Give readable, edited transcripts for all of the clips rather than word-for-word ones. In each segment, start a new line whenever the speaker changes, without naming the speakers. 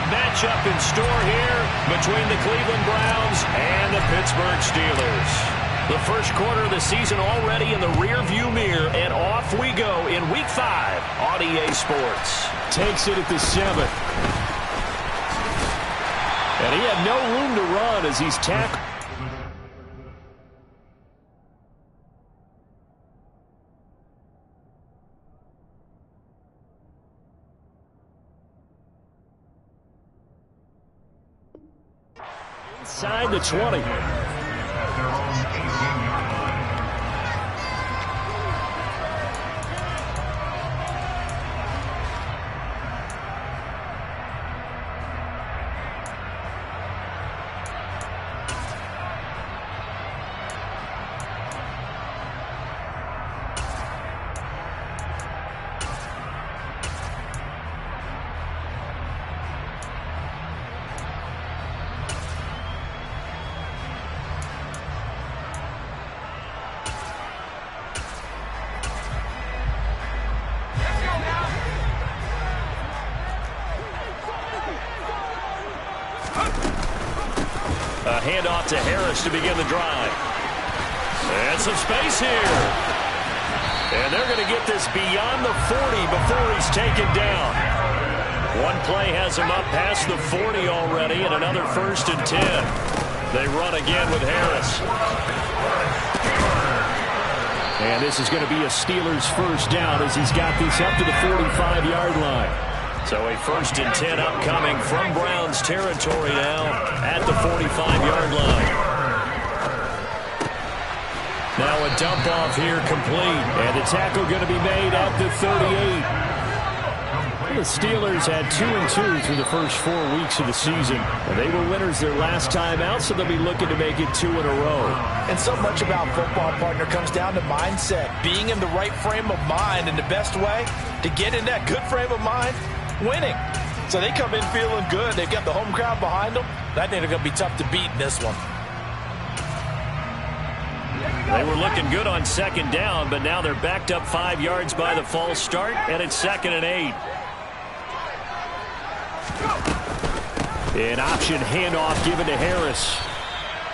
matchup in store here between the Cleveland Browns and the Pittsburgh Steelers. The first quarter of the season already in the rearview mirror, and off we go in Week 5 on EA Sports.
Takes it at the 7. And he had no room to run as he's tackled. Inside the 20.
A handoff to Harris to begin the drive. And some space here. And they're going to get this beyond the 40 before he's taken down. One play has him up past the 40 already, and another 1st and 10. They run again with Harris. And this is going to be a Steelers first down as he's got this up to the 45-yard line. So a 1st and 10 upcoming from Browns territory now at the 45-yard line. Now a dump off here complete. And the tackle going to be made at the 38. The Steelers had 2-2 through the first 4 weeks of the season. And they were winners their last time out, so they'll be looking to make it 2 in a row.
And so much about football, partner, comes down to mindset. Being in the right frame of mind, and the best way to get in that good frame of mind, winning. So they come in feeling good. They've got the home crowd behind them. I think they're going to be tough to beat in this one.
They were looking good on 2nd down, but now they're backed up 5 yards by the false start, and it's 2nd and 8. An option handoff given to Harris.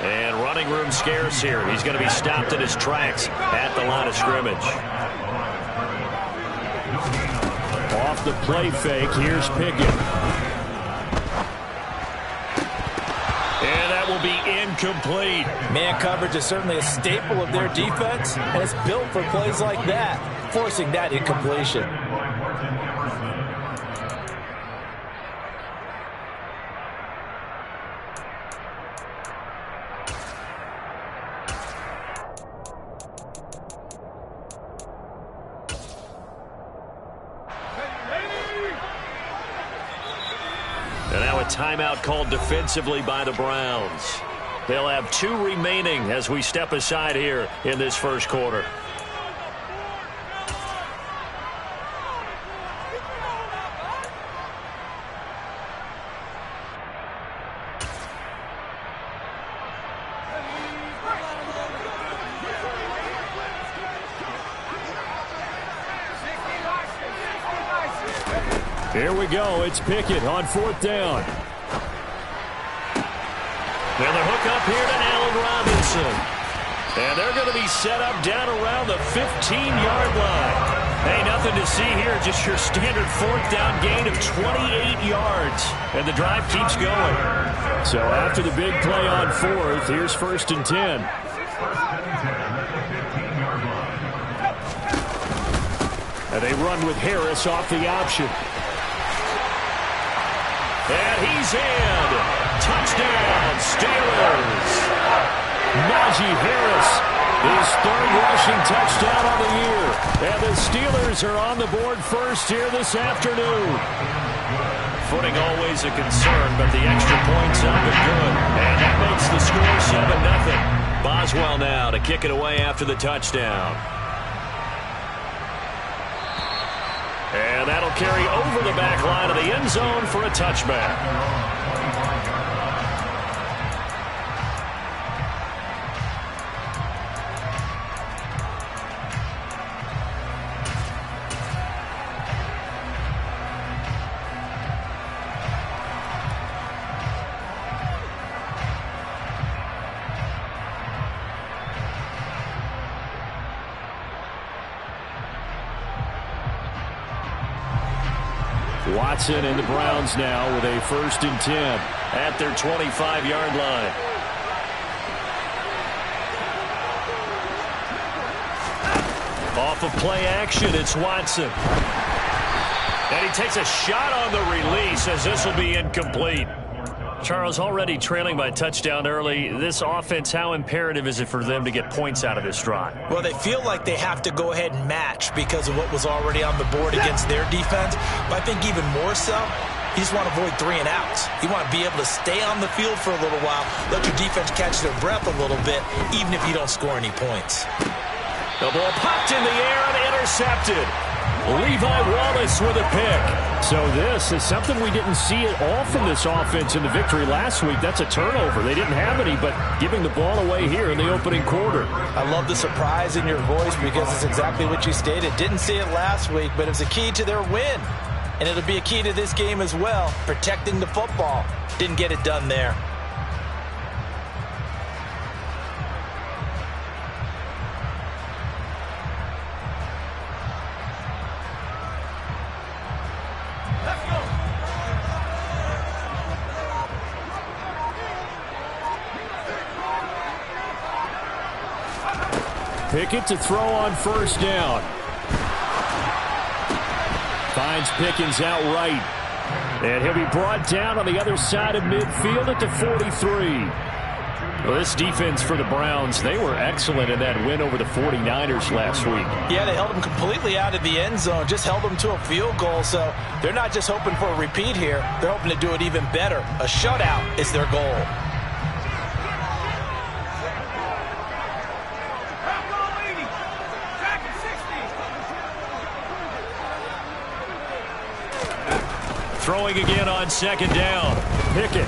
And running room scarce here. He's going to be stopped in his tracks at the line of scrimmage.
Off the play fake, here's Pickett.
And that will be incomplete.
Man coverage is certainly a staple of their defense, and it's built for plays like that, forcing that incompletion.
And now a timeout called defensively by the Browns. They'll have 2 remaining as we step aside here in this first quarter.
Here we go. It's Pickett on 4th down.
And the hook up here to Allen Robinson. And they're going to be set up down around the 15-yard line. Hey, nothing to see here. Just your standard 4th down gain of 28 yards. And the drive keeps going.
So after the big play on 4th, here's 1st and 10. And they run with Harris off the option.
And he's in. Touchdown, Steelers.
Najee Harris, his 3rd rushing touchdown on the year. And the Steelers are on the board first here this afternoon.
Footing always a concern, but the extra point's up and good. And that makes the score 7-0. Boswell now to kick it away after the touchdown. And that'll carry over the back line of the end zone for a touchback.
Watson and the Browns now with a 1st and 10
at their 25-yard line. Off of play action, it's Watson. And he takes a shot on the release as this will be incomplete. Charles, already trailing by a touchdown early. This offense, how imperative is it for them to get points out of this drive?
Well, they feel like they have to go ahead and match because of what was already on the board against their defense. But I think even more so, you just want to avoid 3 and outs. You want to be able to stay on the field for a little while, let your defense catch their breath a little bit, even if you don't score any points.
The ball popped in the air and intercepted. Levi Wallace with a pick.
So this is something we didn't see at all from this offense in the victory last week. That's a turnover. They didn't have any, but giving the ball away here in the opening quarter.
I love the surprise in your voice because it's exactly what you stated. Didn't see it last week, but it was a key to their win. And it'll be a key to this game as well, protecting the football. Didn't get it done there.
Pickett to throw on 1st down. Finds Pickens out right. And he'll be brought down on the other side of midfield at the 43. Well, this defense for the Browns, they were excellent in that win over the 49ers last week.
Yeah, they held them completely out of the end zone, just held them to a field goal. So they're not just hoping for a repeat here. They're hoping to do it even better. A shutout is their goal.
Throwing again on 2nd down.
Pickett.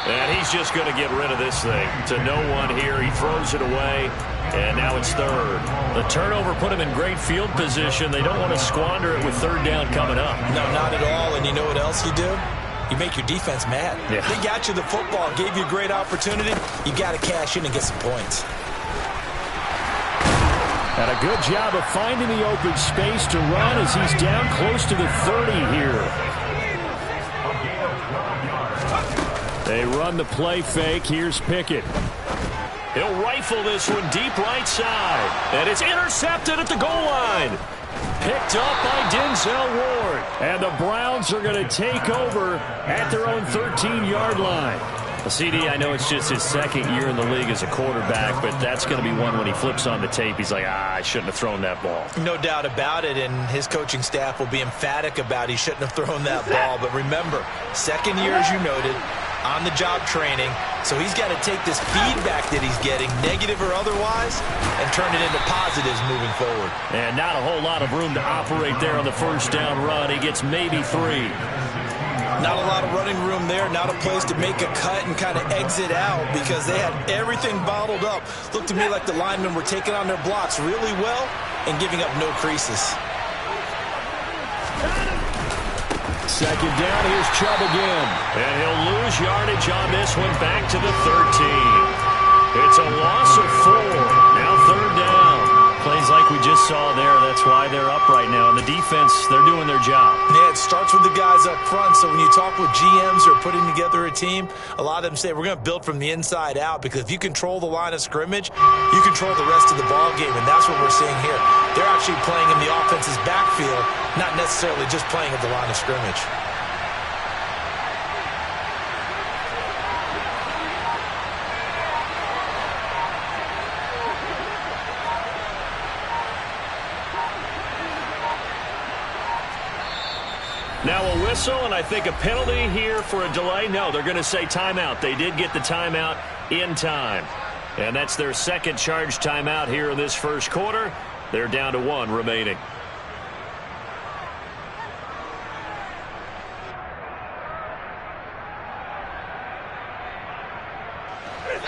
And he's just going to get rid of this thing. To no one here. He throws it away. And now it's 3rd. The turnover put him in great field position. They don't want to squander it with 3rd down coming up.
No, not at all. And you know what else you do? You make your defense mad.
Yeah.
They got you the football, gave you a great opportunity. You got to cash in and get some points.
And a good job of finding the open space to run as he's down close to the 30 here. They run the play fake. Here's Pickett.
He'll rifle this one deep right side. And it's intercepted at the goal line. Picked up by Denzel Ward.
And the Browns are going to take over at their own 13-yard line.
CD, I know it's just his 2nd year in the league as a quarterback, but that's going to be one when he flips on the tape. He's like, I shouldn't have thrown that ball.
No doubt about it, and his coaching staff will be emphatic about he shouldn't have thrown that ball. But remember, 2nd year, as you noted, on-the-job training, so he's got to take this feedback that he's getting, negative or otherwise, and turn it into positives moving forward.
And not a whole lot of room to operate there on the 1st down run. He gets maybe 3.
Not a lot of running room there, not a place to make a cut and kind of exit out because they had everything bottled up. Looked to me like the linemen were taking on their blocks really well and giving up no creases.
2nd down, here's Chubb again.
And he'll lose yardage on this one back to the 13. It's a loss of 4. Now 3rd down. Plays like we just saw there. That's why they're up right now. And the defense, they're doing their job.
Yeah, it starts with the guys up front. So when you talk with GMs who are putting together a team, a lot of them say we're going to build from the inside out because if you control the line of scrimmage, you control the rest of the ball game. And that's what we're seeing here. They're actually playing in the offense's backfield, not necessarily just playing at the line of scrimmage.
Now a whistle, and I think a penalty here for a delay. No, they're going to say timeout. They did get the timeout in time. And that's their 2nd charge timeout here in this 1st quarter. They're down to 1 remaining.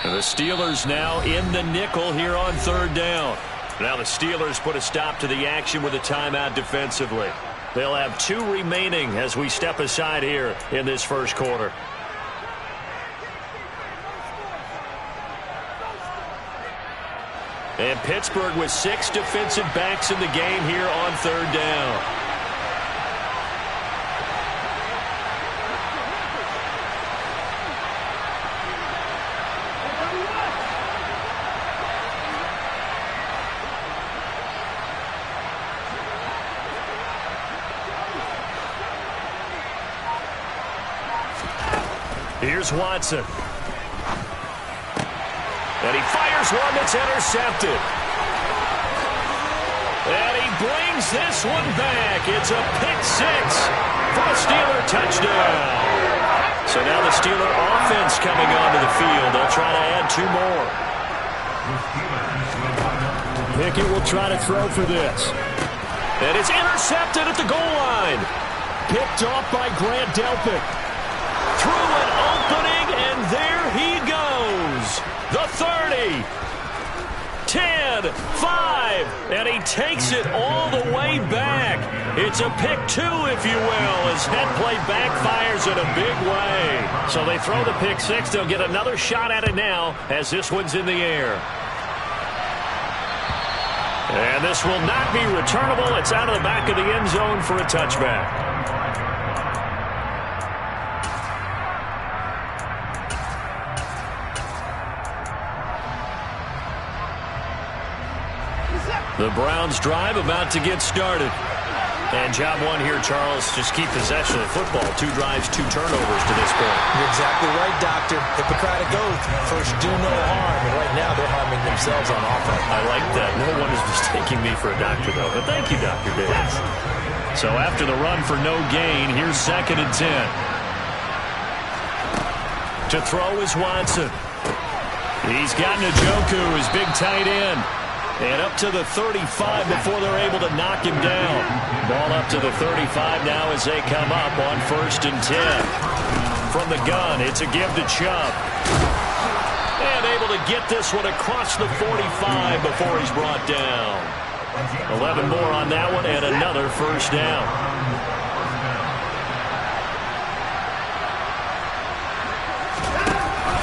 And the Steelers now in the nickel here on 3rd down. Now the Steelers put a stop to the action with a timeout defensively. They'll have 2 remaining as we step aside here in this 1st quarter. And Pittsburgh with 6 defensive backs in the game here on 3rd down. Here's Watson. And he fires one that's intercepted. And he brings this one back. It's a pick six for a Steeler touchdown. So now the Steeler offense coming onto the field. They'll try to add 2 more.
Pickett will try to throw for this.
And it's intercepted at the goal line.
Picked off by Grant Delpit.
Through an opening, and there he goes. The 30. 10, 5, and he takes it all the way back. It's a pick 2, if you will, as that play backfires in a big way. So they throw the pick 6. They'll get another shot at it now as this one's in the air. And this will not be returnable. It's out of the back of the end zone for a touchback. The Browns drive about to get started. And job one here, Charles, just keep possession of the football. 2 drives, 2 turnovers to this point.
You're exactly right, Doctor. Hippocratic oath. First, do no harm. And right now, they're harming themselves on offense.
I like that. No one is mistaking me for a doctor, though. But thank you, Dr. Davis. So after the run for no gain, here's 2nd and 10. To throw is Watson. He's got Njoku, his big tight end. And up to the 35 before they're able to knock him down. Ball up to the 35 now as they come up on 1st and 10. From the gun, it's a give to Chubb. And able to get this one across the 45 before he's brought down. 11 more on that one and another first down.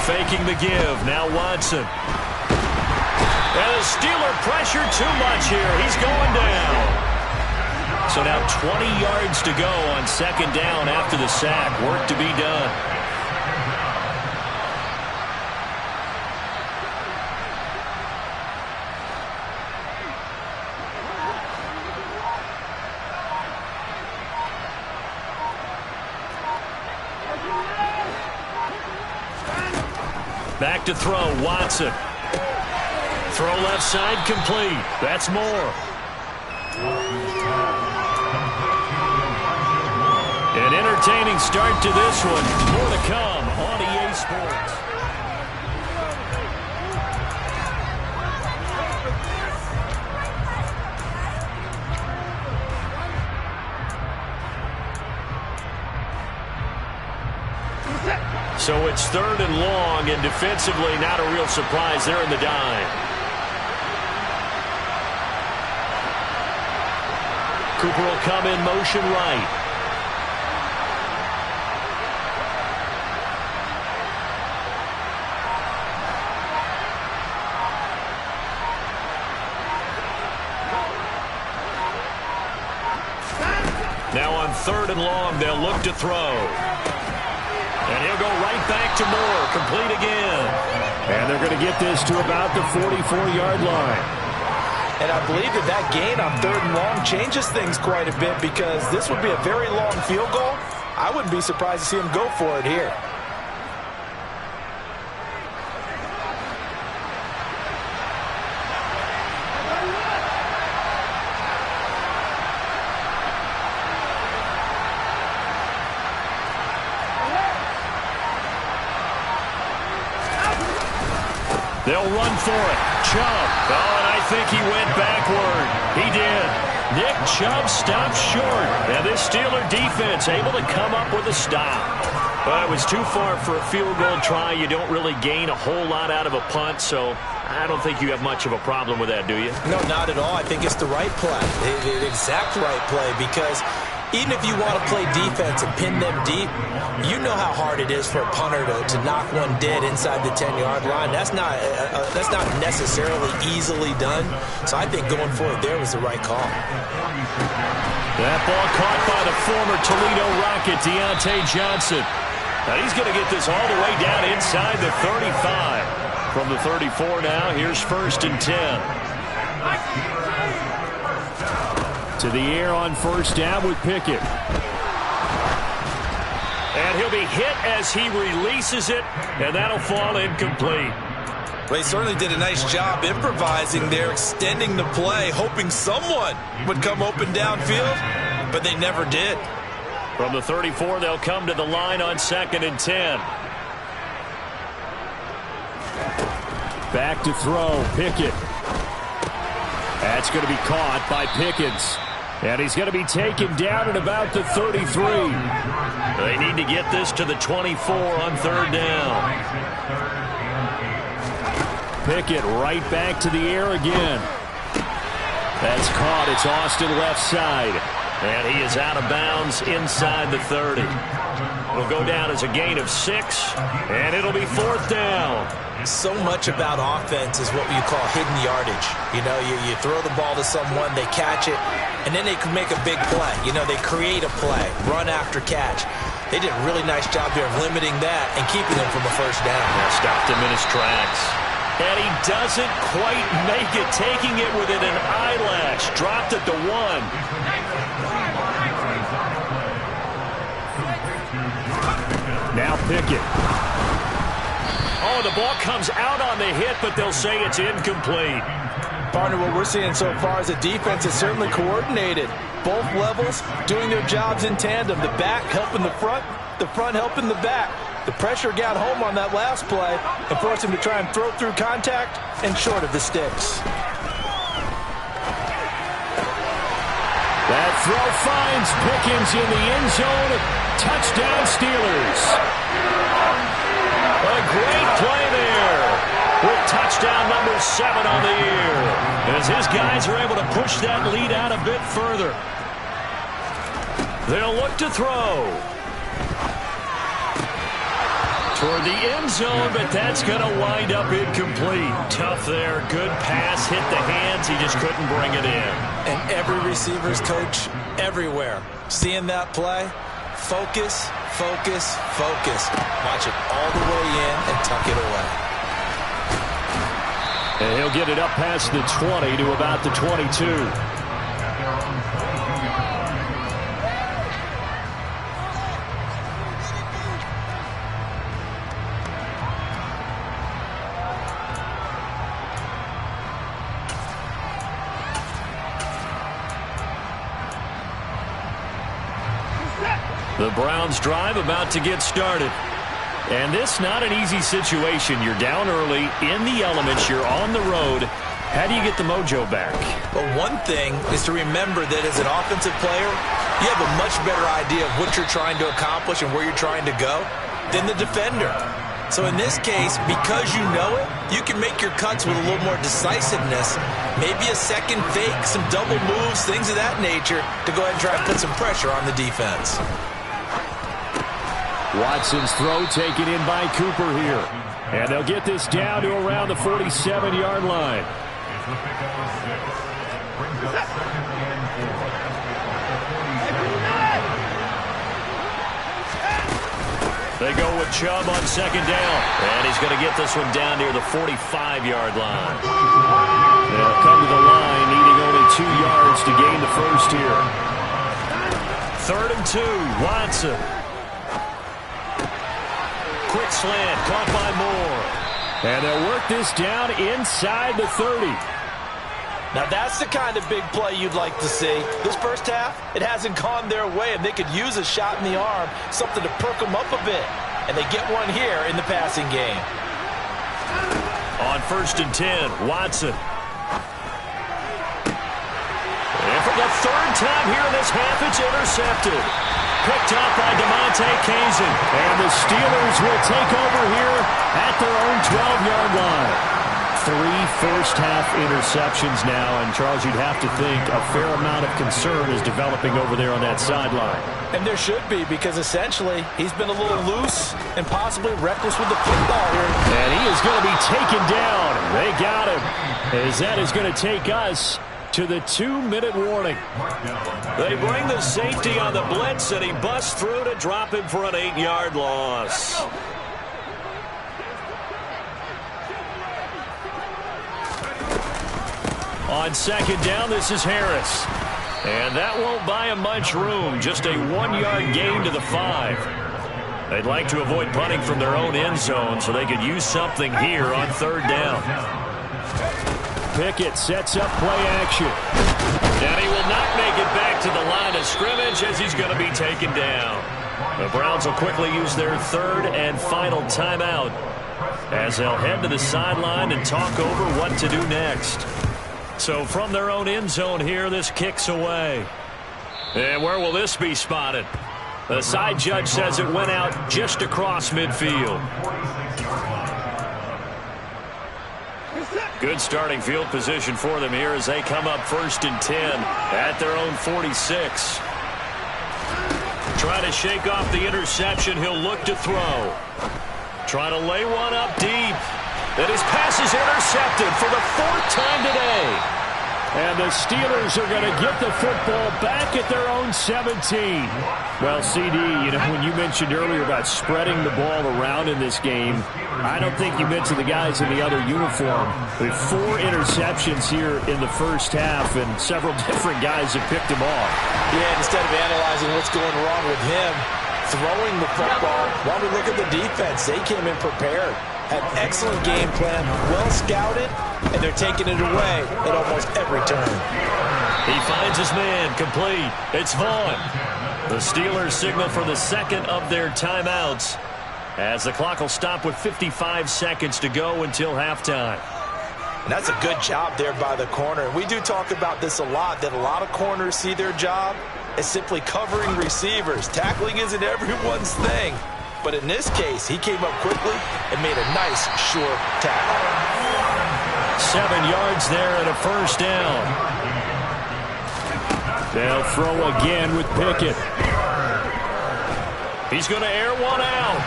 Faking the give, now Watson. And the Steeler pressure too much here. He's going down. So now 20 yards to go on 2nd down after the sack. Work to be done. Back to throw, Watson. Throw left side complete. That's more. An entertaining start to this one. More to come on EA Sports. So it's 3rd and long, and defensively not a real surprise there in the dime. Cooper will come in motion right. Now on 3rd and long, they'll look to throw. And he'll go right back to Moore, complete again.
And they're going to get this to about the 44-yard line.
And I believe that gain on 3rd and long changes things quite a bit because this would be a very long field goal. I wouldn't be surprised to see him go for it here.
They'll run for it. Chubb. Oh, and I think he went backward. He did. Nick Chubb stopped short. And this Steeler defense able to come up with a stop. Well, it was too far for a field goal try. You don't really gain a whole lot out of a punt, so I don't think you have much of a problem with that, do you?
No, not at all. I think it's the right play, the exact right play, because even if you want to play defense and pin them deep, you know how hard it is for a punter to knock one dead inside the 10-yard line. That's not necessarily easily done. So I think going for it there was the right call.
That ball caught by the former Toledo Rocket, Deontay Johnson. Now he's going to get this all the way down inside the 35. From the 34 now, here's 1st and 10. To the air on 1st down with Pickett. And he'll be hit as he releases it, and that'll fall incomplete.
They certainly did a nice job improvising there, extending the play, hoping someone would come open downfield, but they never did.
From the 34, they'll come to the line on 2nd and 10.
Back to throw, Pickett. That's going to be caught by Pickens. And he's going to be taken down at about the 33.
They need to get this to the 24 on 3rd down.
Pickett right back to the air again. That's caught. It's Austin left side.
And he is out of bounds inside the 30. It'll go down as a gain of 6, and it'll be 4th down.
So much about offense is what you call hidden yardage. You know, you throw the ball to someone, they catch it, and then they can make a big play. You know, they create a play, run after catch. They did a really nice job there of limiting that and keeping them from a 1st down.
Yeah, stopped him in his tracks. And he doesn't quite make it, taking it within an eyelash. Dropped it to 1.
Now Pickett.
Oh, the ball comes out on the hit, but they'll say it's incomplete.
Partner, what we're seeing so far is the defense is certainly coordinated. Both levels doing their jobs in tandem. The back helping the front helping the back. The pressure got home on that last play and forced him to try and throw through contact and short of the sticks.
That throw finds Pickens in the end zone. Touchdown Steelers.
A great play there with touchdown number 7 on the year. As his guys are able to push that lead out a bit further. They'll look to throw. Toward the end zone, but that's going to wind up incomplete. Tough there. Good pass. Hit the hands. He just couldn't bring it in.
And every receiver's coach everywhere. Seeing that play, focus, focus, focus. Watch it all the way in and tuck it away.
And he'll get it up past the 20 to about the 22.
The Browns drive about to get started. And this not an easy situation. You're down early, in the elements, you're on the road. How do you get the mojo back?
Well, one thing is to remember that as an offensive player, you have a much better idea of what you're trying to accomplish and where you're trying to go than the defender. So in this case, because you know it, you can make your cuts with a little more decisiveness, maybe a second fake, some double moves, things of that nature, to go ahead and try and put some pressure on the defense.
Watson's throw taken in by Cooper here. And they'll get this down to around the 47-yard line.
They go with Chubb on 2nd down. And he's going to get this one down near the 45-yard line.
They'll come to the line, needing only 2 yards to gain the first here.
3rd and 2, Watson. Quick slant, caught by Moore.
And they'll work this down inside the 30.
Now that's the kind of big play you'd like to see. This first half, it hasn't gone their way, and they could use a shot in the arm, something to perk them up a bit. And they get one here in the passing game.
On 1st and 10, Watson. And for the 3rd time here in this half, it's intercepted. Picked up by DeMonte Kazin.
And the Steelers will take over here at their own 12-yard line. 3 first-half interceptions now, and Charles, you'd have to think a fair amount of concern is developing over there on that sideline.
And there should be, because essentially he's been a little loose and possibly reckless with the football here.
And he is going to be taken down. They got him, as that is going to take us to the 2-minute warning.
They bring the safety on the blitz, and he busts through to drop him for an 8-yard loss. On 2nd down, this is Harris. And that won't buy him much room. Just a 1-yard gain to the 5.
They'd like to avoid punting from their own end zone so they could use something here on third down. Pickett sets up play action. And he will not make it back to the line of scrimmage as he's going to be taken down. The Browns will quickly use their third and final timeout as they'll head to the sideline and talk over what to do next. So from their own end zone here, this kicks away. And where will this be spotted? The side judge says it went out just across midfield. Good starting field position for them here as they come up 1st and 10 at their own 46. Trying to shake off the interception. He'll look to throw. Trying to lay one up deep. And his pass is intercepted for the 4th time today. And the Steelers are going to get the football back at their own 17. Well, CD, when you mentioned earlier about spreading the ball around in this game, I don't think you mentioned the guys in the other uniform. With 4 interceptions here in the first half, and several different guys have picked him off.
Yeah, instead of analyzing what's going wrong with him, throwing the football, while we look at the defense, they came in prepared. Had an excellent game plan, well scouted, and they're taking it away at almost every turn.
He finds his man, complete. It's Vaughn. The Steelers signal for the second of their timeouts as the clock will stop with 55 seconds to go until halftime.
And that's a good job there by the corner. And we do talk about this a lot, that a lot of corners see their job as simply covering receivers. Tackling isn't everyone's thing. But in this case, he came up quickly and made a nice, short tackle.
7 yards there and a first down. They'll throw again with Pickett. He's going to air one out.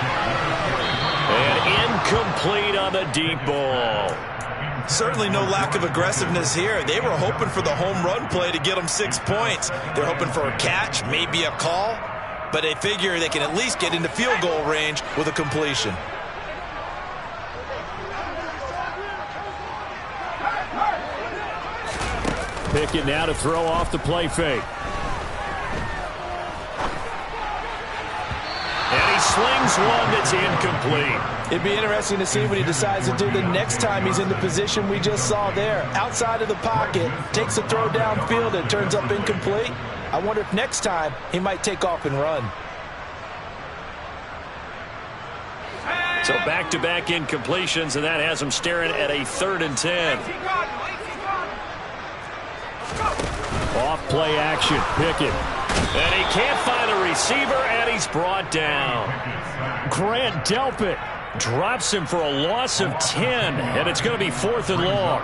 And incomplete on the deep ball.
Certainly no lack of aggressiveness here. They were hoping for the home run play to get them 6 points. They're hoping for a catch, maybe a call. But they figure they can at least get into field goal range with a completion.
Pickett now to throw off the play fake. And he slings one that's incomplete.
It'd be interesting to see what he decides to do the next time he's in the position we just saw there. Outside of the pocket, takes a throw downfield and turns up incomplete. I wonder if next time he might take off and run.
So back-to-back incompletions, and that has him staring at a 3rd and 10. Off play action, Pickett. And he can't find a receiver, and he's brought down. Grant Delpit drops him for a loss of 10, and it's going to be 4th and long.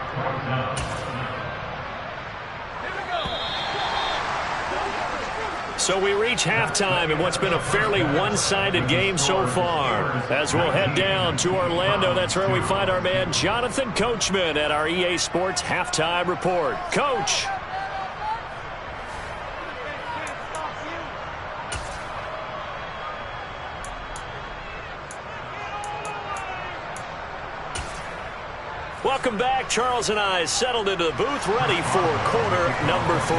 So we reach halftime in what's been a fairly one-sided game so far. As we'll head down to Orlando, that's where we find our man Jonathan Coachman at our EA Sports Halftime Report. Coach. Welcome back. Charles and I settled into the booth, ready for quarter number 3.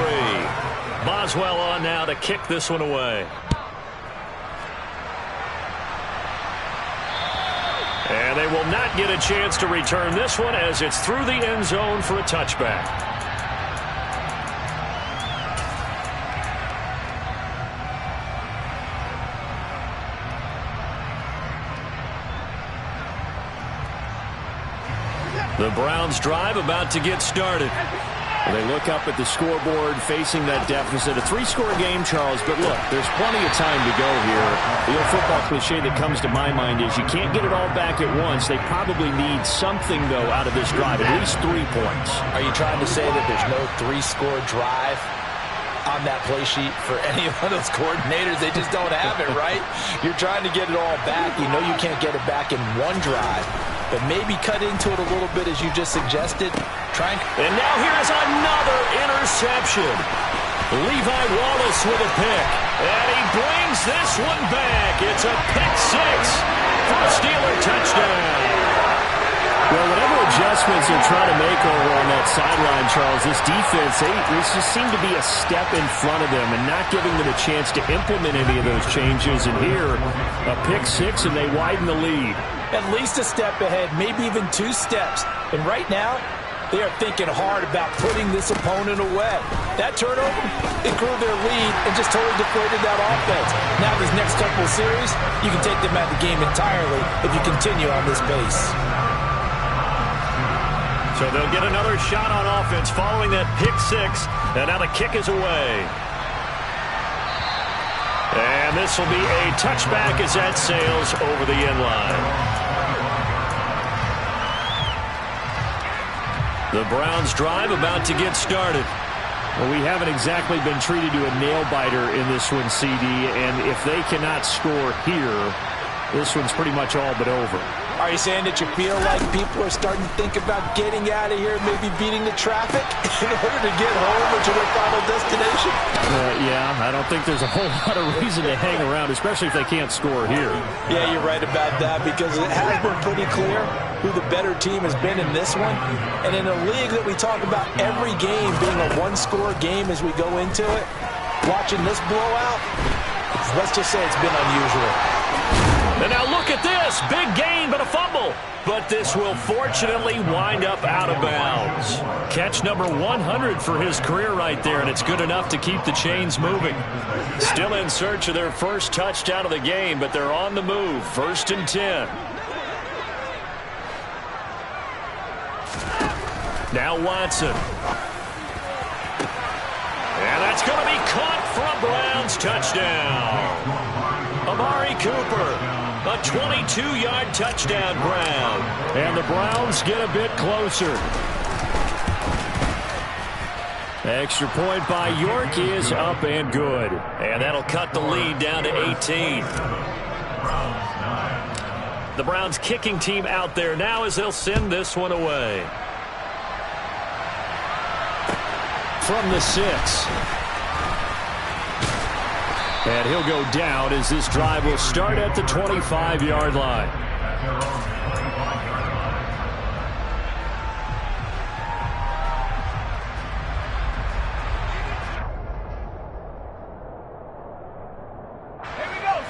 Boswell on now to kick this one away. And they will not get a chance to return this one as it's through the end zone for a touchback. The Browns drive about to get started. They look up at the scoreboard facing that deficit. A 3-score game, Charles, but look, there's plenty of time to go here. The old football cliche that comes to my mind is you can't get it all back at once. They probably need something, though, out of this drive, at least 3 points.
Are you trying to say that there's no 3-score drive on that play sheet for any one of those coordinators? They just don't have it, right? You're trying to get it all back. You know you can't get it back in one drive, but maybe cut into it a little bit as you just suggested.
And now here's another interception. Levi Wallace with a pick. And he brings this one back. It's a pick 6 for a Steeler touchdown. Well, whatever adjustments they're trying to make over on that sideline, Charles, this defense, they just seem to be a step in front of them and not giving them a chance to implement any of those changes. And here, a pick six, and they widen the lead.
At least a step ahead, maybe even 2 steps. And right now, they are thinking hard about putting this opponent away. That turnover, it grew their lead and just totally deflated that offense. Now this next couple of series, you can take them out of the game entirely if you continue on this pace.
So they'll get another shot on offense following that pick six. And now the kick is away. And this will be a touchback as that sails over the end line. The Browns drive about to get started.
Well, we haven't exactly been treated to a nail-biter in this one, CD. And if they cannot score here, this one's pretty much all but over.
Are you saying that you feel like people are starting to think about getting out of here, maybe beating the traffic in order to get home or to their final destination?
Yeah, I don't think there's a whole lot of reason to hang around, especially if they can't score here.
Yeah, you're right about that because it has been pretty clear who the better team has been in this one. And in a league that we talk about every game being a one-score game as we go into it, watching this blowout, let's just say it's been unusual.
And now look at this. Big gain, but a fumble. But this will fortunately wind up out of bounds. Catch number 100 for his career right there, and it's good enough to keep the chains moving. Still in search of their first touchdown of the game, but they're on the move. 1st and 10. Now Watson. And that's going to be caught for a Browns touchdown. Amari Cooper. A 22-yard touchdown grab.
And the Browns get a bit closer. Extra point by York is up and good.
And that'll cut the lead down to 18. The Browns kicking team out there now as they'll send this one away.
From the 6. And he'll go down as this drive will start at the 25-yard line.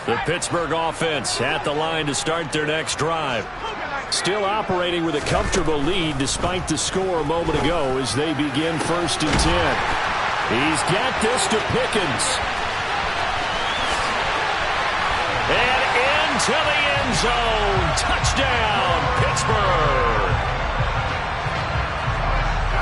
The Pittsburgh offense at the line to start their next drive.
Still operating with a comfortable lead despite the score a moment ago as they begin 1st and 10. He's got this to Pickens.
And into the end zone. Touchdown, Pittsburgh.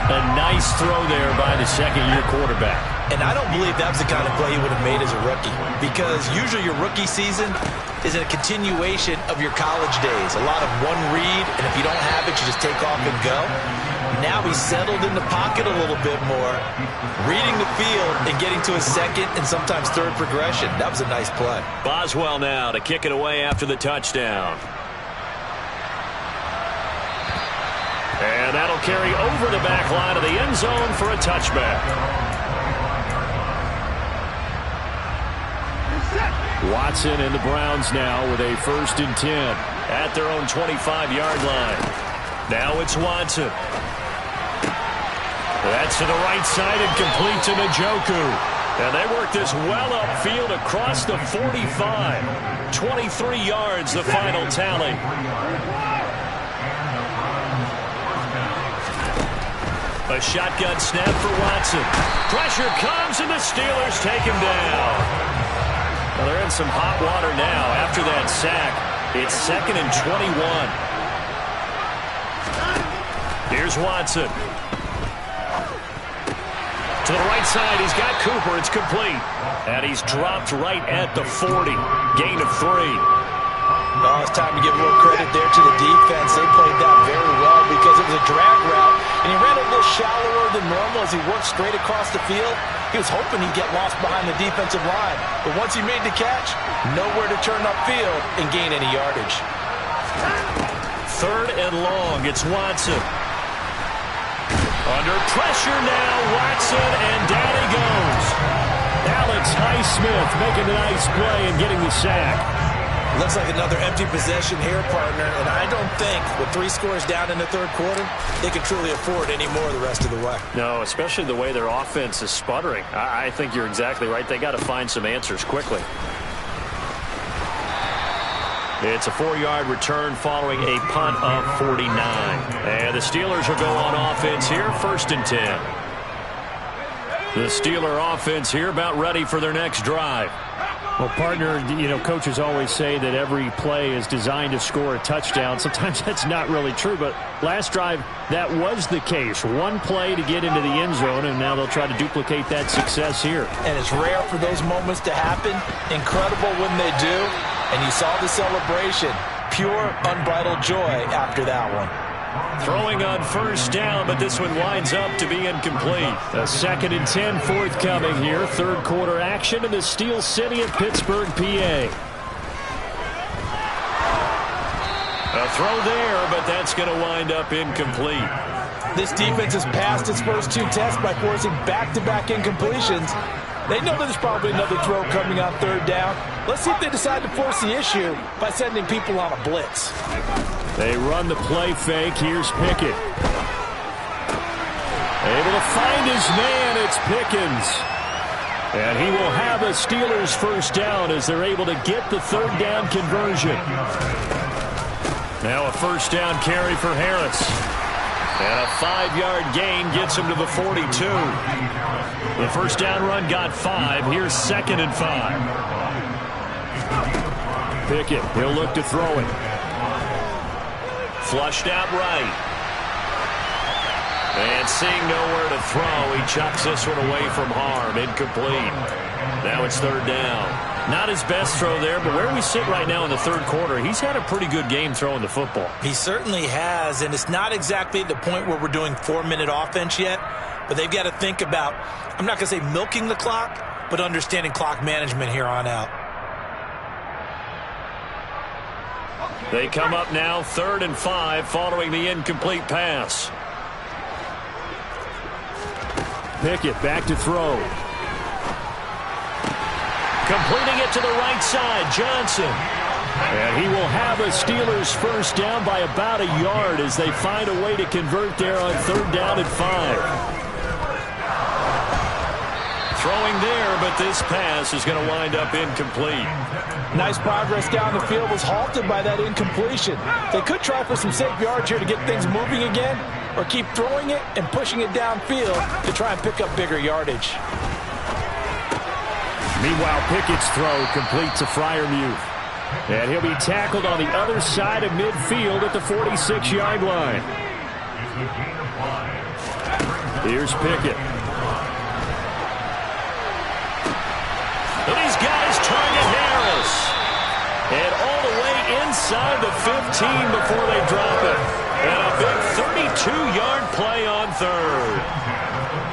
A nice throw there by the second-year quarterback.
And I don't believe that was the kind of play he would have made as a rookie, because usually your rookie season is a continuation of your college days. A lot of one read, and if you don't have it, you just take off and go. Now he's settled in the pocket a little bit more, reading the field and getting to his second and sometimes third progression. That was a nice play.
Boswell now to kick it away after the touchdown. And that'll carry over the back line of the end zone for a touchback.
Watson and the Browns now with a 1st and 10
at their own 25-yard line. Now it's Watson. That's to the right side and complete to Njoku. And they work this well upfield across the 45. 23 yards, the final tally. A shotgun snap for Watson. Pressure comes, and the Steelers take him down. Well, they're in some hot water now after that sack. It's 2nd and 21. Here's Watson. To the right side, he's got Cooper. It's complete. And he's dropped right at the 40. Gain of 3.
Oh, it's time to give a little credit there to the defense. They played that very well because it was a drag route, and he ran a little shallower than normal as he worked straight across the field. He was hoping he'd get lost behind the defensive line. But once he made the catch, nowhere to turn upfield and gain any yardage.
3rd and long. It's Watson. Under pressure now, Watson, and down he goes.
Alex Highsmith making a nice play and getting the sack.
Looks like another empty possession here, partner, and I don't think with 3 scores down in the third quarter, they can truly afford any more the rest of the way.
No, especially the way their offense is sputtering. I think you're exactly right. They got to find some answers quickly. It's a 4-yard return following a punt of 49. And the Steelers will go on offense here, 1st and 10. The Steeler offense here about ready for their next drive.
Well, partner, coaches always say that every play is designed to score a touchdown. Sometimes that's not really true, but last drive, that was the case. One play to get into the end zone, and now they'll try to duplicate that success here.
And it's rare for those moments to happen. Incredible when they do. And you saw the celebration. Pure, unbridled joy after that one.
Throwing on 1st down, but this one winds up to be incomplete. A 2nd and 10 forthcoming here. Third quarter action in the Steel City of Pittsburgh, PA. A throw there, but that's going to wind up incomplete.
This defense has passed its first 2 tests by forcing back-to-back incompletions. They know there's probably another throw coming on 3rd down. Let's see if they decide to force the issue by sending people on a blitz.
They run the play fake. Here's Pickett. Able to find his man. It's Pickens. And he will have a Steelers 1st down as they're able to get the 3rd down conversion. Now a 1st down carry for Harris. And a 5-yard gain gets him to the 42. The 1st down run got 5. Here's 2nd and 5. Pickett, he'll look to throw it. Flushed out right. And seeing nowhere to throw, he chucks this one away from harm. Incomplete. Now it's 3rd down. Not his best throw there, but where we sit right now in the 3rd quarter, he's had a pretty good game throwing the football.
He certainly has, and it's not exactly the point where we're doing 4-minute offense yet, but they've got to think about, I'm not going to say milking the clock, but understanding clock management here on out.
They come up now 3rd and 5 following the incomplete pass. Pickett back to throw. Completing it to the right side, Johnson. And he will have a Steelers 1st down by about a yard as they find a way to convert there on 3rd down and 5. Throwing there, but this pass is going to wind up incomplete.
Nice progress down the field was halted by that incompletion. They could try for some safe yards here to get things moving again, or keep throwing it and pushing it downfield to try and pick up bigger yardage.
Meanwhile, Pickett's throw complete to Freiermuth. And he'll be tackled on the other side of midfield at the 46-yard line. Here's Pickett. And these guys target Harris. And all the way inside the 15 before they drop it. And a big 32-yard play on 3rd.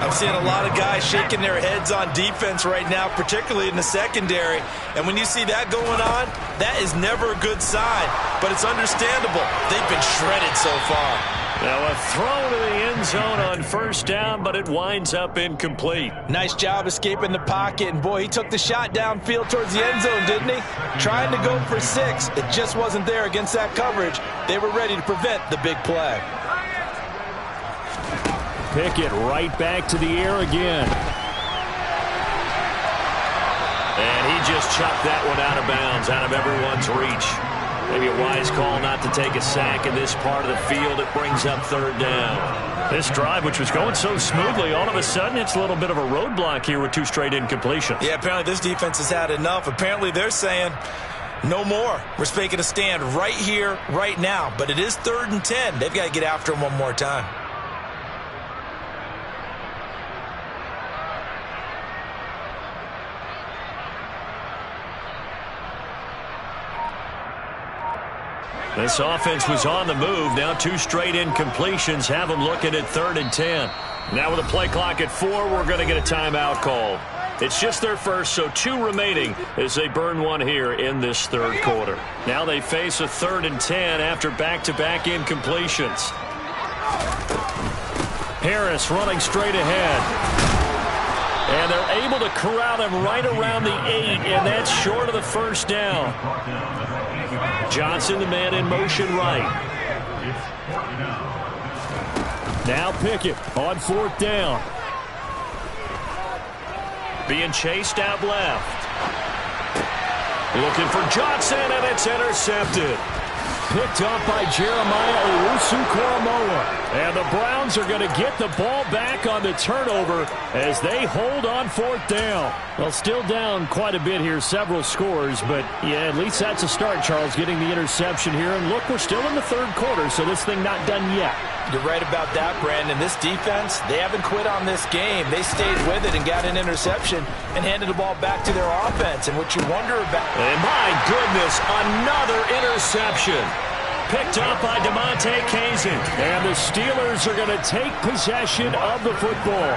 I'm seeing a lot of guys shaking their heads on defense right now, particularly in the secondary. And when you see that going on, that is never a good sign. But it's understandable. They've been shredded so far.
Now a throw to the end zone on 1st down, but it winds up incomplete.
Nice job escaping the pocket. And, boy, he took the shot downfield towards the end zone, didn't he? Trying to go for 6. It just wasn't there against that coverage. They were ready to prevent the big play.
Pickett right back to the air again. And he just chucked that one out of bounds, out of everyone's reach. Maybe a wise call not to take a sack in this part of the field. It brings up 3rd down. This drive, which was going so smoothly, all of a sudden it's a little bit of a roadblock here with 2 straight incompletions.
Yeah, apparently this defense has had enough. Apparently they're saying no more. We're making a stand right here, right now. But it is 3rd and 10. They've got to get after him one more time.
This offense was on the move. Now 2 straight incompletions have them looking at 3rd and 10. Now with a play clock at 4, we're going to get a timeout called. It's just their first, so 2 remaining as they burn one here in this 3rd quarter. Now they face a 3rd and 10 after back-to-back incompletions. Harris running straight ahead. And they're able to corral him right around the 8, and that's short of the first down. Johnson, the man in motion right. Now Pickett on 4th down. Being chased out left. Looking for Johnson, and it's intercepted. Picked up by Jeremiah Owusu-Koramoah. And the Browns are going to get the ball back on the turnover as they hold on 4th down. Well, still down quite a bit here, several scores, but yeah, at least that's a start, Charles, getting the interception here. And look, we're still in the 3rd quarter, so this thing not done yet.
You're right about that, Brandon. This defense, they haven't quit on this game. They stayed with it and got an interception and handed the ball back to their offense. And what you wonder about...
And my goodness, another interception. Picked up by DeMonte Kazin. And the Steelers are going to take possession of the football.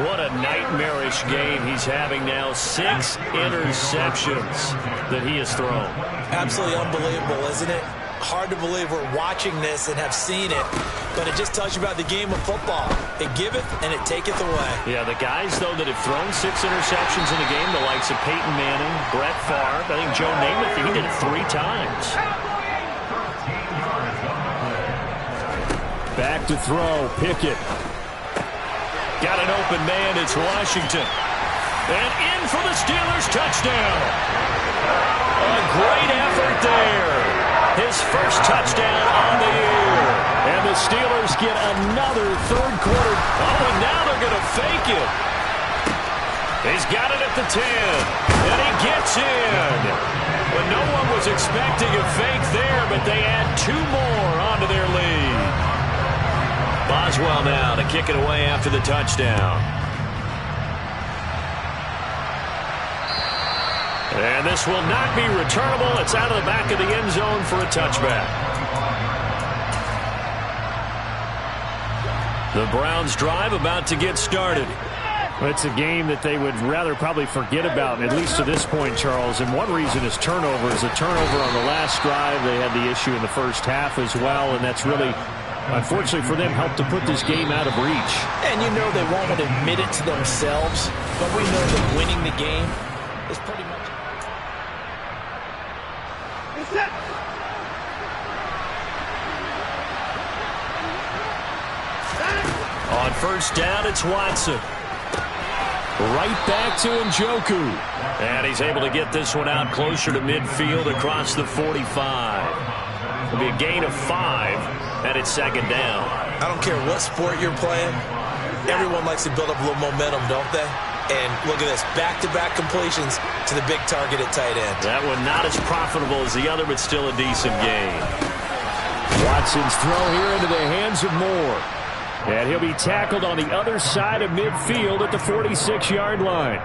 What a nightmarish game he's having now. 6 interceptions that he has thrown.
Absolutely unbelievable, isn't it? Hard to believe we're watching this and have seen it, but it just tells you about the game of football. It giveth and it taketh away.
Yeah, the guys, though, that have thrown 6 interceptions in a game, the likes of Peyton Manning, Brett Favre, I think Joe Namath, he did it 3 times. Back to throw, Pickett. Got an open man, it's Washington. And in for the Steelers, touchdown. A great effort there. His first touchdown on the year. And the Steelers get another 3rd quarter. Oh, and now they're going to fake it. He's got it at the 10. And he gets in. But no one was expecting a fake there, but they add 2 more onto their lead. Boswell now to kick it away after the touchdown. And this will not be returnable. It's out of the back of the end zone for a touchback. The Browns drive about to get started. It's a game that they would rather probably forget about, at least to this point, Charles. And one reason is turnovers. A turnover on the last drive. They had the issue in the first half as well, and that's really, unfortunately for them, helped to put this game out of reach.
And you know they won't admit it to themselves, but we know that winning the game is pretty much...
On 1st down, it's Watson. Right back to Njoku. And he's able to get this one out closer to midfield across the 45. It'll be a gain of 5, and it's 2nd down.
I don't care what sport you're playing. Everyone likes to build up a little momentum, don't they? And look at this, back-to-back completions to the big target at tight end.
That one not as profitable as the other, but still a decent gain. Watson's throw here into the hands of Moore. And he'll be tackled on the other side of midfield at the 46-yard line.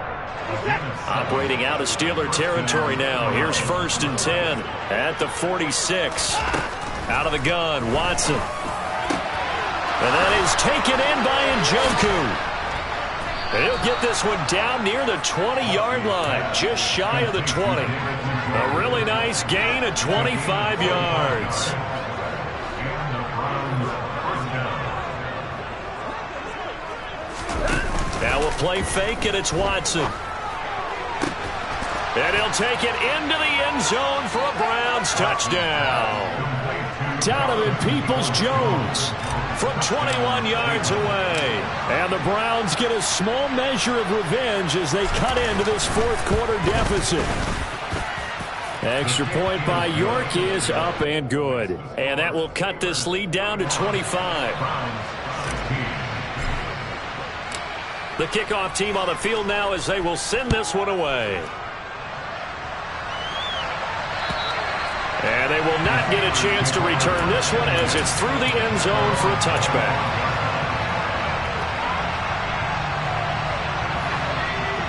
Operating out of Steeler territory now. Here's 1st and 10 at the 46. Out of the gun, Watson. And that is taken in by Njoku. And he'll get this one down near the 20-yard line, just shy of the 20. A really nice gain of 25 yards. Now we'll play fake, and it's Watson. And he'll take it into the end zone for a Browns touchdown. Donovan Peoples-Jones from 21 yards away. And the Browns get a small measure of revenge as they cut into this 4th quarter deficit. Extra point by York is up and good. And that will cut this lead down to 25. The kickoff team on the field now as they will send this one away. And they will not get a chance to return this one as it's through the end zone for a touchback.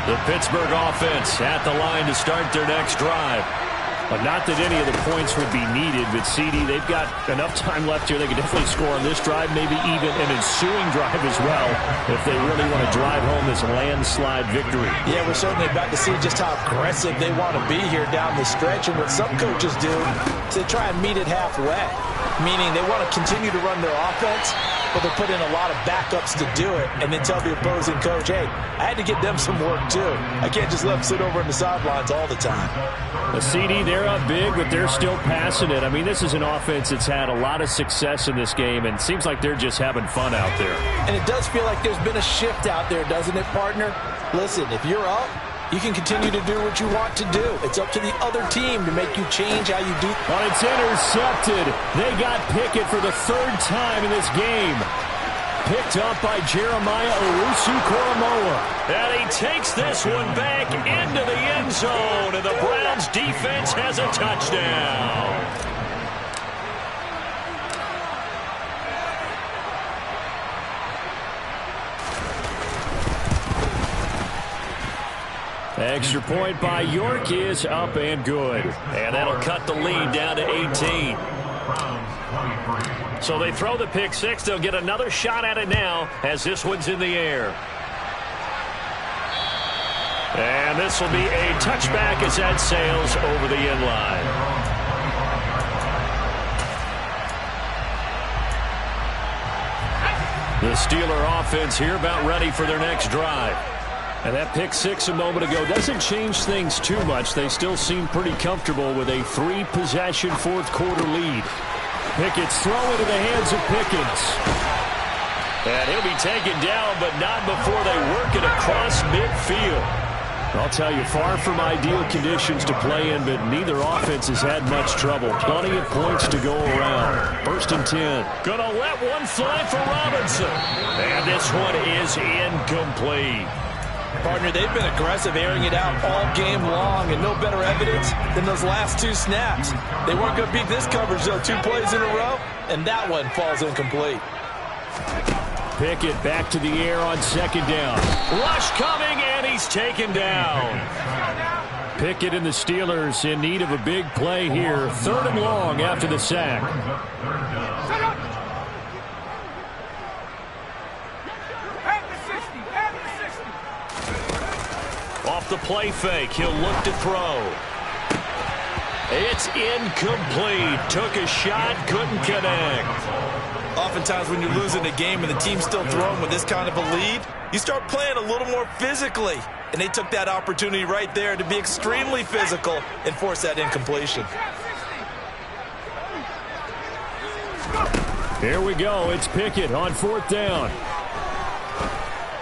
The Pittsburgh offense at the line to start their next drive. Not that any of the points would be needed, but CD, they've got enough time left here. They can definitely score on this drive, maybe even an ensuing drive as well, if they really want to drive home this landslide victory.
Yeah, we're certainly about to see just how aggressive they want to be here down the stretch. And what some coaches do is they try and meet it halfway, meaning they want to continue to run their offense, but they'll put in a lot of backups to do it and then tell the opposing coach, hey, I had to get them some work too. I can't just let them sit over on the sidelines all the time.
The CD, they're up big, but they're still passing it. I mean, this is an offense that's had a lot of success in this game, and it seems like they're just having fun out there.
And it does feel like there's been a shift out there, doesn't it, partner? Listen, if you're up, you can continue to do what you want to do. It's up to the other team to make you change how you do.
Well, it's intercepted. They got Pickett for the third time in this game. Picked up by Jeremiah Owusu-Koramoah.
And he takes this one back into the end zone, and the Browns defense has a touchdown.
Extra point by York is up and good.
And that'll cut the lead down to 18.
So they throw the pick six. They'll get another shot at it now as this one's in the air. And this will be a touchback as that sails over the end line. The Steeler offense here about ready for their next drive. And that pick six a moment ago doesn't change things too much. They still seem pretty comfortable with a three-possession fourth-quarter lead. Pickett's throw into the hands of Pickens.
And he'll be taken down, but not before they work it across midfield.
I'll tell you, far from ideal conditions to play in, but neither offense has had much trouble. Plenty of points to go around. 1st and 10.
Gonna let one fly for Robinson. And this one is incomplete.
Partner, they've been aggressive, airing it out all game long, and no better evidence than those last two snaps. They weren't going to beat this coverage, though, 2 plays in a row, and that one falls incomplete.
Pickett back to the air on 2nd down.
Rush coming, and he's taken down.
Pickett and the Steelers in need of a big play here. 3rd and long after the sack.
Off the play fake, he'll look to throw. It's incomplete. Took a shot, couldn't connect.
Oftentimes when you're losing a game and the team's still throwing with this kind of a lead, you start playing a little more physically. And they took that opportunity right there to be extremely physical and force that incompletion.
Here we go. It's Pickett on 4th down.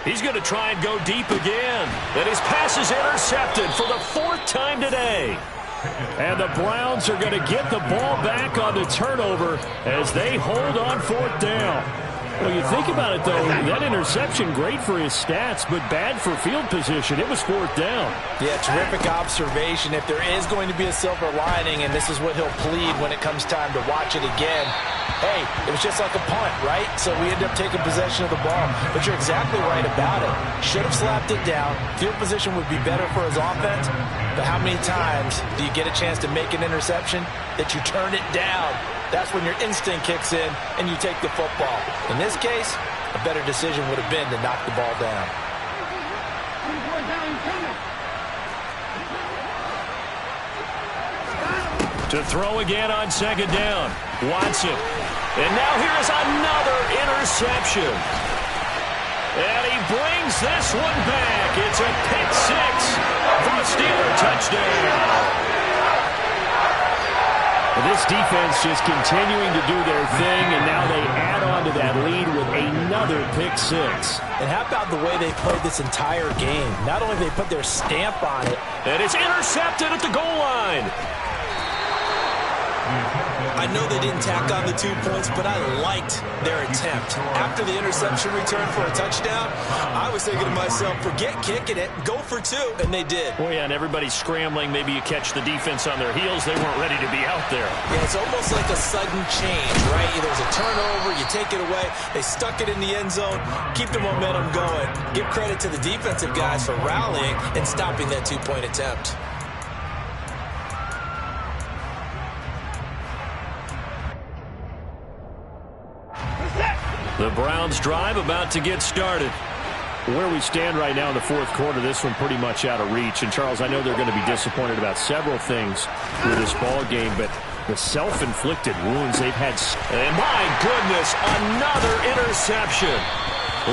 He's going to try and go deep again. And his pass is intercepted for the 4th time today.
And the Browns are going to get the ball back on the turnover as they hold on 4th down. Well, you think about it, though, that interception, great for his stats, but bad for field position. It was 4th down.
Yeah, terrific observation. If there is going to be a silver lining, and this is what he'll plead when it comes time to watch it again, hey, it was just like a punt, right? So we end up taking possession of the ball. But you're exactly right about it. Should have slapped it down. Field position would be better for his offense. But how many times do you get a chance to make an interception that you turn it down? That's when your instinct kicks in and you take the football. In this case, a better decision would have been to knock the ball down.
To throw again on 2nd down. Watson. And now here is another interception. And he brings this one back. It's a pick six for a Steeler touchdown.
This defense just continuing to do their thing, and now they add on to that lead with another pick six.
And how about the way they played this entire game? Not only did they put their stamp on it.
And it's intercepted at the goal line.
I know they didn't tack on the 2 points, but I liked their attempt. After the interception return for a touchdown, I was thinking to myself, forget kicking it, go for 2, and they did.
Well, yeah, and everybody's scrambling. Maybe you catch the defense on their heels. They weren't ready to be out there.
Yeah, it's almost like a sudden change, right? There's a turnover, you take it away, they stuck it in the end zone, keep the momentum going. Give credit to the defensive guys for rallying and stopping that 2-point attempt.
The Browns drive about to get started.
Where we stand right now in the 4th quarter, this one pretty much out of reach. And, Charles, I know they're going to be disappointed about several things with this ball game, but
The self-inflicted wounds they've had.
And my goodness, another interception.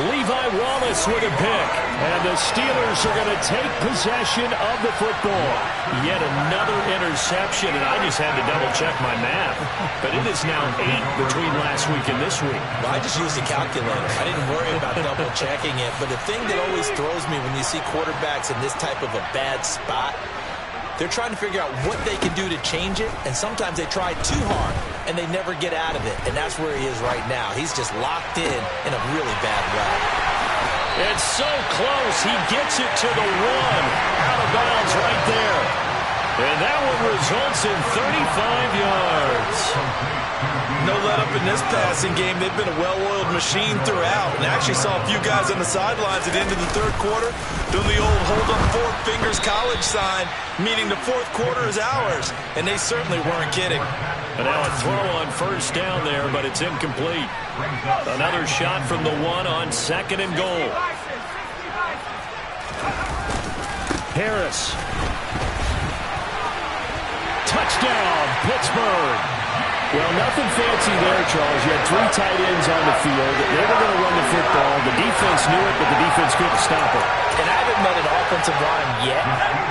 Levi Wallace with a pick.
And the Steelers are going to take possession of the football.
Yet another interception, and I just had to double-check my math. But it is now 8 between last week and this week.
Well, I just used a calculator. I didn't worry about double-checking it. But the thing that always throws me when you see quarterbacks in this type of a bad spot, they're trying to figure out what they can do to change it, and sometimes they try too hard, and they never get out of it. And that's where he is right now. He's just locked in a really bad way.
It's so close. He gets it to the 1. Out of bounds right there. And that one results in 35 yards.
No let up in this passing game. They've been a well-oiled machine throughout. And I actually saw a few guys on the sidelines at the end of the third quarter doing the old hold up 4 fingers college sign, meaning the fourth quarter is ours. And they certainly weren't kidding.
And now a throw on first down there, but it's incomplete. Another shot from the 1 on 2nd and goal.
Harris. Touchdown, Pittsburgh. Well, nothing fancy there, Charles. You had 3 tight ends on the field. They were going to run the football. The defense knew it, but the defense couldn't stop it.
And I haven't met an offensive line yet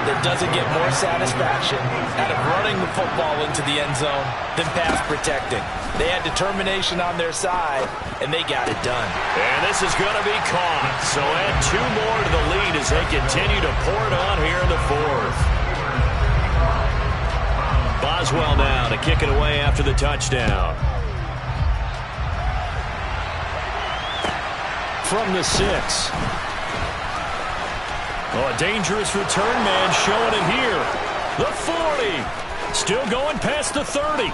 that doesn't get more satisfaction out of running the football into the end zone than pass protecting. They had determination on their side, and they got it done.
And this is going to be caught. So add 2 more to the lead as they continue to pour it on here in the 4th. Boswell now to kick it away after the touchdown.
From the 6.
Oh, a dangerous return man showing it here. The 40. Still going past the 30.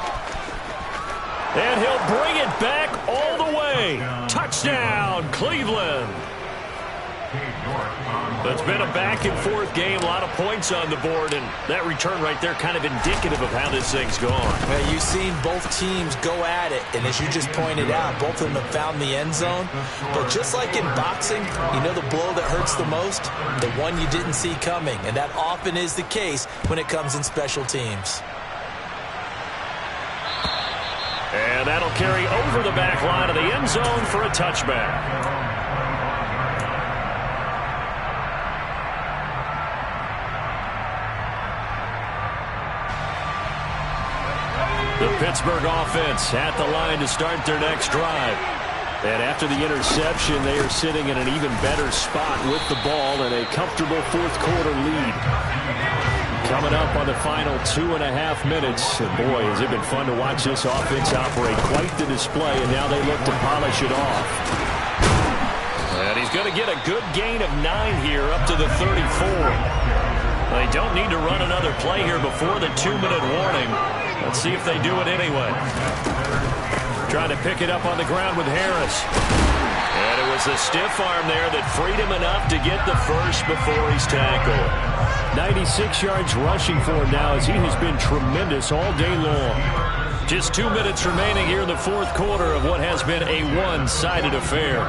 And he'll bring it back all the way. Touchdown, Cleveland. It's been a back-and-forth game, a lot of points on the board, and that return right there kind of indicative of how this thing's gone.
Well, you've seen both teams go at it, and as you just pointed out, both of them have found the end zone. But just like in boxing, you know the blow that hurts the most? The one you didn't see coming, and that often is the case when it comes in special teams.
And that'll carry over the back line of the end zone for a touchback. The Pittsburgh offense at the line to start their next drive.
And after the interception, they are sitting in an even better spot with the ball and a comfortable fourth quarter lead. Coming up on the final 2.5 minutes. And boy, has it been fun to watch this offense operate. Quite the display, and now they look to polish it off.
And he's going to get a good gain of 9 here up to the 34. They don't need to run another play here before the 2-minute warning. Let's see if they do it anyway. Trying to pick it up on the ground with Harris. And it was the stiff arm there that freed him enough to get the first before he's tackled.
96 yards rushing for him now as he has been tremendous all day long.
Just 2 minutes remaining here in the fourth quarter of what has been a one-sided affair.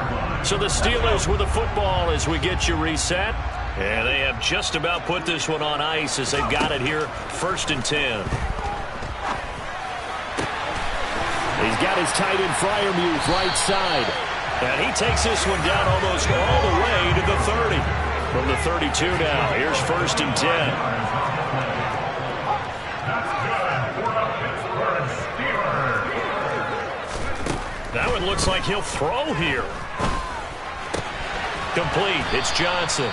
So the Steelers with the football as we get you reset. And they have just about put this one on ice as they've got it here, 1st and 10.
He's got his tight end Freiermuth right side.
And he takes this one down almost all the way to the 30. From the 32 now, here's 1st and 10. That one looks like he'll throw here. Complete. It's Johnson.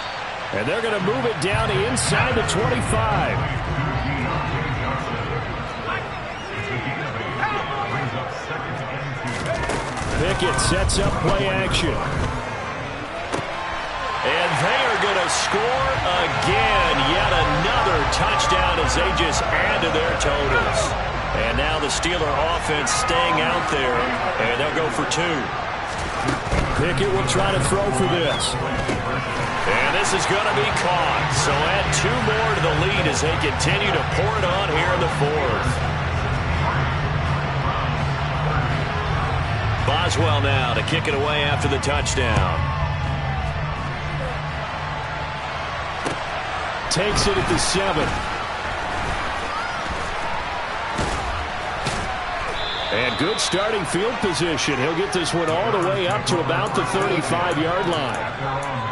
And they're going to move it down the inside the 25. Pickett sets up play action.
And they are going to score again. Yet another touchdown as they just add to their totals. And now the Steeler offense staying out there. And they'll go for 2.
Pickett will try to throw for this.
And this is going to be caught. So add 2 more to the lead as they continue to pour it on here in the 4th. Boswell now to kick it away after the touchdown.
Takes it at the 7. And good starting field position. He'll get this one all the way up to about the 35-yard line.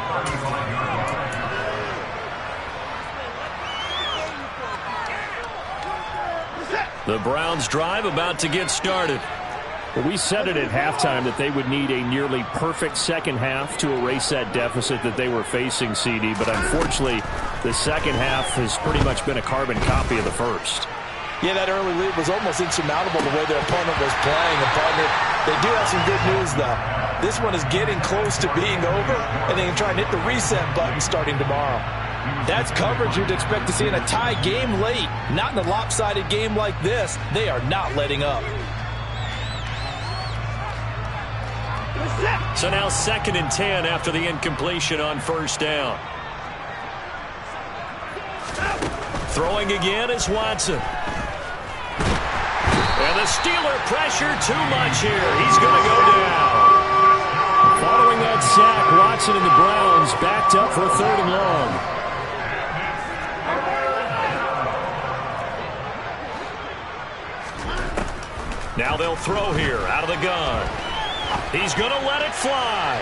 The Browns drive about to get started.
Well, we said it at halftime that they would need a nearly perfect second half to erase that deficit that they were facing, CD. But unfortunately, the second half has pretty much been a carbon copy of the first.
Yeah, that early lead was almost insurmountable the way their opponent was playing. And, partner, they do have some good news, though. This one is getting close to being over, and they can try and hit the reset button starting tomorrow. That's coverage you'd expect to see in a tie game late. Not in a lopsided game like this. They are not letting up.
So now 2nd and 10 after the incompletion on first down. Throwing again is Watson. And the Steeler pressure too much here. He's going to go down.
Following that sack, Watson and the Browns backed up for 3rd and long.
Now they'll throw here out of the gun. He's going to let it fly.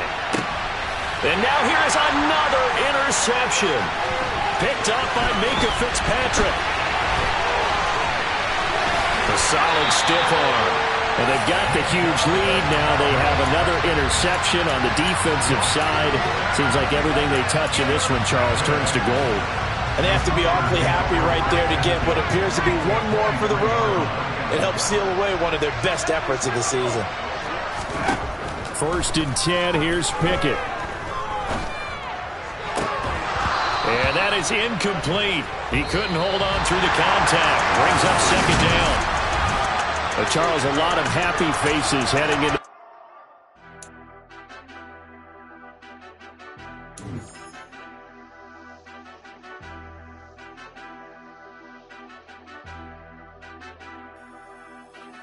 And now here's another interception. Picked up by Minkah Fitzpatrick. A solid stiff arm.
And they've got the huge lead. Now they have another interception on the defensive side. Seems like everything they touch in this one, Charles, turns to gold.
And they have to be awfully happy right there to get what appears to be one more for the road. It helps seal away one of their best efforts of the season.
1st and 10. Here's Pickett.
And that is incomplete. He couldn't hold on through the contact. Brings up 2nd down.
Charles, a lot of happy faces heading into